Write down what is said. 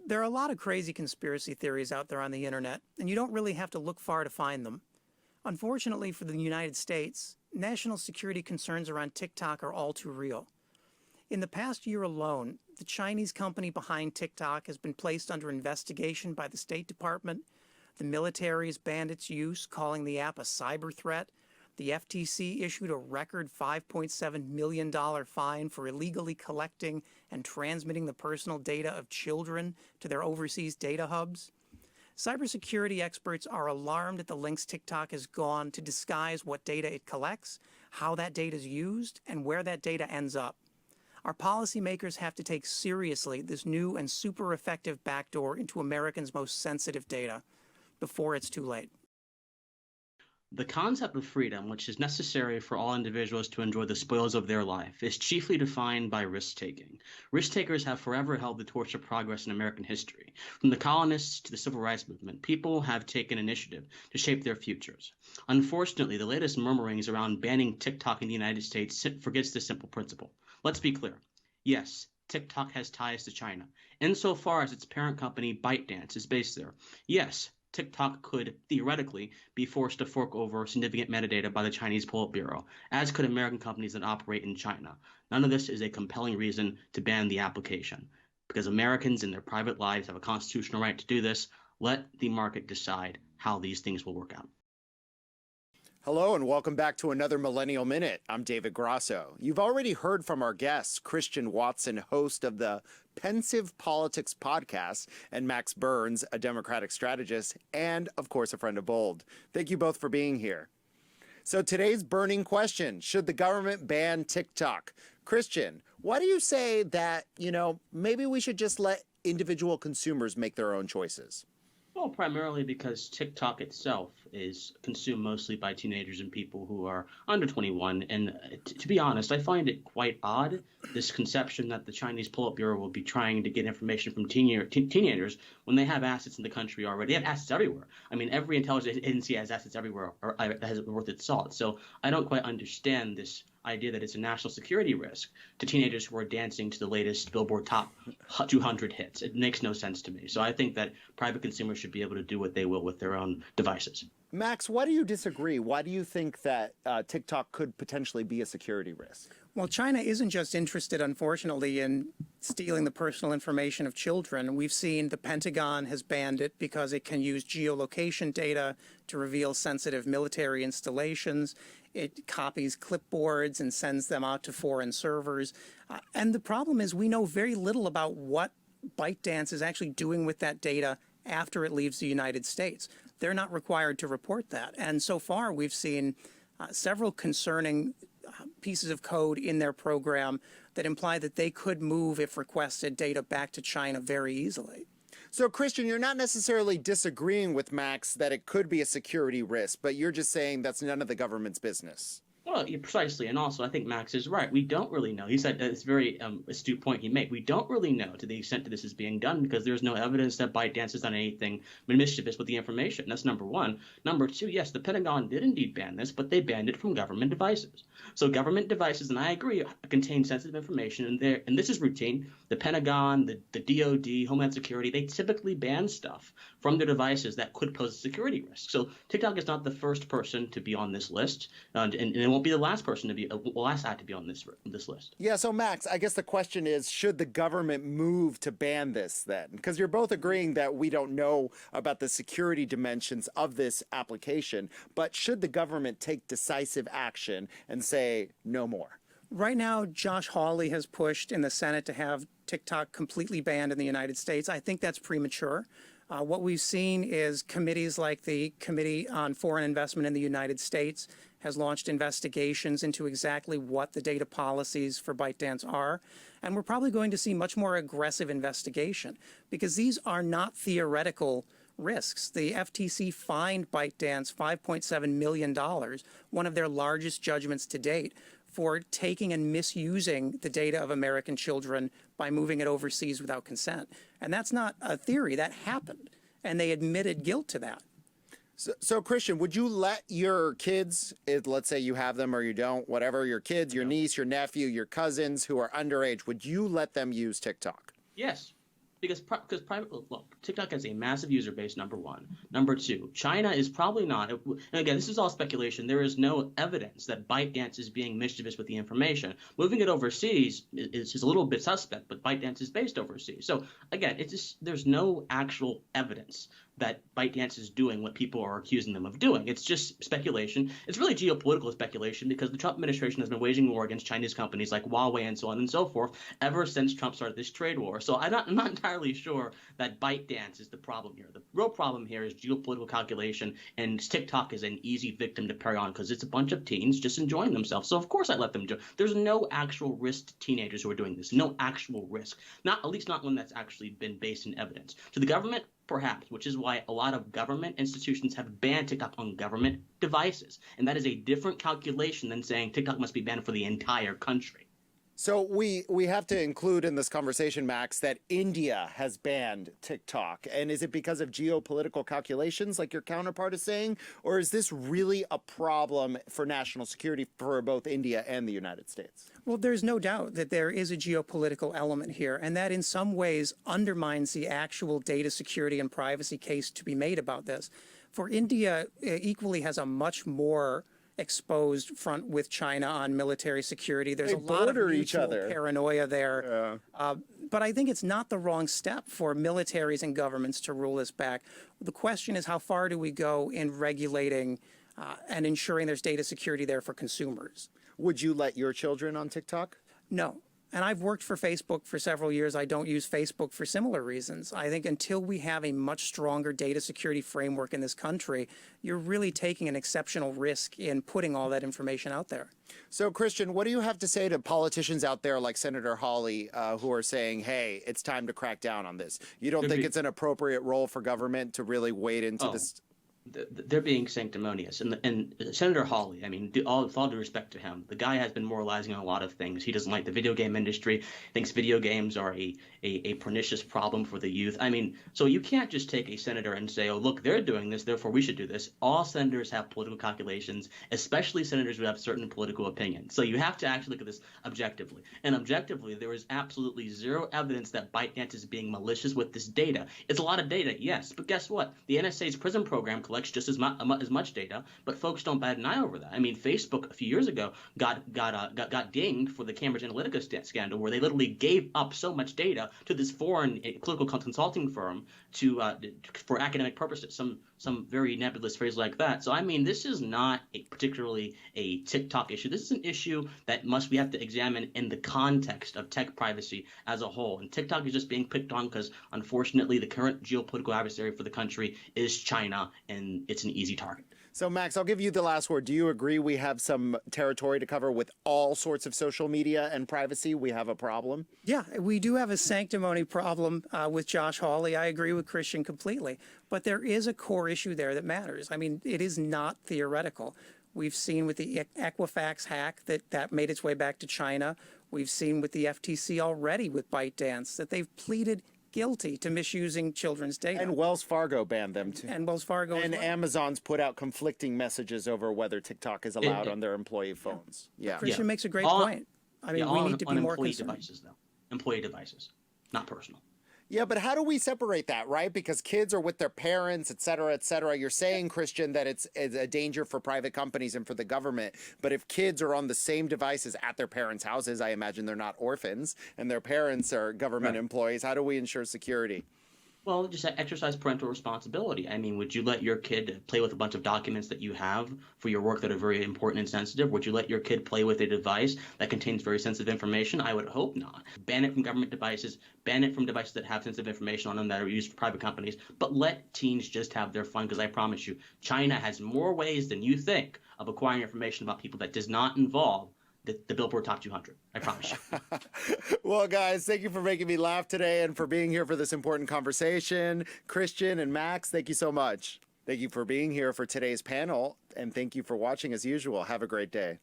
There are a lot of crazy conspiracy theories out there on the internet, and you don't really have to look far to find them. Unfortunately for the United States, national security concerns around TikTok are all too real. In the past year alone, the Chinese company behind TikTok has been placed under investigation by the State Department. The military has banned its use, calling the app a cyber threat. The FTC issued a record $5.7 million fine for illegally collecting and transmitting the personal data of children to their overseas data hubs. Cybersecurity experts are alarmed at the lengths TikTok has gone to disguise what data it collects, how that data is used, and where that data ends up. Our policymakers have to take seriously this new and super effective backdoor into Americans' most sensitive data before it's too late. The concept of freedom, which is necessary for all individuals to enjoy the spoils of their life, is chiefly defined by risk-taking. Risk-takers have forever held the torch of progress in American history. From the colonists to the civil rights movement, people have taken initiative to shape their futures. Unfortunately, the latest murmurings around banning TikTok in the United States forgets this simple principle. Let's be clear. Yes, TikTok has ties to China, insofar as its parent company, ByteDance, is based there. Yes, TikTok could theoretically be forced to fork over significant metadata by the Chinese Politburo, as could American companies that operate in China. None of this is a compelling reason to ban the application. Because Americans in their private lives have a constitutional right to do this, let the market decide how these things will work out. Hello and welcome back to another Millennial Minute. I'm David Grasso. You've already heard from our guest, Christian Watson, host of the Pensive Politics podcast, and Max Burns, a Democratic strategist, and of course a friend of Bold. Thank you both for being here. So today's burning question, should the government ban TikTok? Christian, why do you say that, maybe we should just let individual consumers make their own choices? Well, primarily because TikTok itself is consumed mostly by teenagers and people who are under 21. And to be honest, I find it quite odd, this conception that the Chinese Politburo will be trying to get information from teenagers when they have assets in the country already. They have assets everywhere. I mean, every intelligence agency has assets everywhere that has worth its salt. So I don't quite understand this idea that it's a national security risk to teenagers who are dancing to the latest Billboard Top 200 hits. It makes no sense to me. So I think that private consumers should be able to do what they will with their own devices. Max, why do you disagree? Why do you think that TikTok could potentially be a security risk? Well, China isn't just interested, unfortunately, in stealing the personal information of children. We've seen the Pentagon has banned it because it can use geolocation data to reveal sensitive military installations. It copies clipboards and sends them out to foreign servers. And the problem is we know very little about what ByteDance is actually doing with that data after it leaves the United States. They're not required to report that. And so far, we've seen several concerning pieces of code in their program that imply that they could move, if requested, data back to China very easily. So, Christian, you're not necessarily disagreeing with Max that it could be a security risk, but you're just saying that's none of the government's business. Well, yeah, precisely. And also, I think Max is right. We don't really know. He said it's a very astute point he made. We don't really know to the extent that this is being done because there's no evidence that ByteDance has done anything mischievous with the information. That's number one. Number two, yes, the Pentagon did indeed ban this, but they banned it from government devices. So government devices, and I agree, contain sensitive information, and this is routine. The Pentagon, the DoD, Homeland Security, they typically ban stuff from their devices that could pose a security risk. So TikTok is not the first person to be on this list, and it won't be the last person to be last act to be on this list. Yeah. So Max, I guess the question is, should the government move to ban this then? Because you're both agreeing that we don't know about the security dimensions of this application, but should the government take decisive action and say no more? Right now, Josh Hawley has pushed in the Senate to have TikTok completely banned in the United States. I think that's premature. What we've seen is committees like the Committee on Foreign Investment in the United States has launched investigations into exactly what the data policies for ByteDance are. And we're probably going to see much more aggressive investigation because these are not theoretical risks. The FTC fined ByteDance $5.7 million, one of their largest judgments to date, for taking and misusing the data of American children by moving it overseas without consent. And that's not a theory. That happened. And they admitted guilt to that. So Christian, would you let your kids, let's say you have them or you don't, whatever, your kids, your niece, your nephew, your cousins who are underage, would you let them use TikTok? Yes. Because private look, TikTok has a massive user base. Number one. Number two, China is probably not. And again, this is all speculation. There is no evidence that ByteDance is being mischievous with the information. Moving it overseas is a little bit suspect, but ByteDance is based overseas. So again, it's just there's no actual evidence that ByteDance is doing what people are accusing them of doing. It's just speculation. It's really geopolitical speculation because the Trump administration has been waging war against Chinese companies like Huawei and so on and so forth ever since Trump started this trade war. So I'm not entirely sure that ByteDance is the problem here. The real problem here is geopolitical calculation, and TikTok is an easy victim to prey on because it's a bunch of teens just enjoying themselves. So of course I let them do it. There's no actual risk to teenagers who are doing this. No actual risk. Not at least not one that's actually been based in evidence. To the government, perhaps, which is why a lot of government institutions have banned TikTok on government devices. And that is a different calculation than saying TikTok must be banned for the entire country. So we have to include in this conversation, Max, that India has banned TikTok. And is it because of geopolitical calculations like your counterpart is saying? Or is this really a problem for national security for both India and the United States? Well, there's no doubt that there is a geopolitical element here, and that in some ways undermines the actual data security and privacy case to be made about this. For India, equally has a much more exposed front with China on military security. There's a lot of mutual paranoia there. But I think it's not the wrong step for militaries and governments to rule this back. The question is, how far do we go in regulating and ensuring there's data security there for consumers? Would you let your children on TikTok? No. And I've worked for Facebook for several years. I don't use Facebook for similar reasons. I think until we have a much stronger data security framework in this country, you're really taking an exceptional risk in putting all that information out there. So, Christian, what do you have to say to politicians out there like Senator Hawley who are saying, hey, it's time to crack down on this? You don't think it's an appropriate role for government to really wade into this? They're being sanctimonious. And Senator Hawley, I mean, with all due respect to him, the guy has been moralizing on a lot of things. He doesn't like the video game industry, thinks video games are a pernicious problem for the youth. I mean, so you can't just take a senator and say, oh, look, they're doing this, therefore we should do this. All senators have political calculations, especially senators who have certain political opinions. So you have to actually look at this objectively. And objectively, there is absolutely zero evidence that ByteDance is being malicious with this data. It's a lot of data, yes, but guess what? The NSA's PRISM program collects just as much data, but folks don't bat an eye over that. I mean, Facebook a few years ago got dinged for the Cambridge Analytica scandal, where they literally gave up so much data to this foreign political consulting firm for academic purposes. Some very nebulous phrase like that. So I mean, this is not particularly a TikTok issue. This is an issue that we have to examine in the context of tech privacy as a whole. And TikTok is just being picked on because, unfortunately, the current geopolitical adversary for the country is China, and it's an easy target. So, Max, I'll give you the last word. Do you agree we have some territory to cover with all sorts of social media and privacy? We have a problem? Yeah, we do have a sanctimony problem with Josh Hawley. I agree with Christian completely. But there is a core issue there that matters. I mean, it is not theoretical. We've seen with the Equifax hack that made its way back to China. We've seen with the FTC already with ByteDance that they've pleaded guilty to misusing children's data. And Wells Fargo banned them too. And Wells Fargo and as well. Amazon's put out conflicting messages over whether TikTok is allowed on their employee phones. Yeah. Christian makes a great point. I mean, we need to be more employee concerned. devices, though. Employee devices, not personal. Yeah, but how do we separate that, right? Because kids are with their parents, et cetera, et cetera. You're saying, Christian, that it's a danger for private companies and for the government. But if kids are on the same devices at their parents' houses, I imagine they're not orphans, and their parents are government employees. How do we ensure security? Well, just exercise parental responsibility. I mean, would you let your kid play with a bunch of documents that you have for your work that are very important and sensitive? Would you let your kid play with a device that contains very sensitive information? I would hope not. Ban it from government devices, ban it from devices that have sensitive information on them that are used for private companies, but let teens just have their fun, because I promise you, China has more ways than you think of acquiring information about people that does not involve the Billboard Top 200. I promise you. Well, guys, thank you for making me laugh today and for being here for this important conversation. Christian and Max, thank you so much. Thank you for being here for today's panel, and thank you for watching as usual. Have a great day.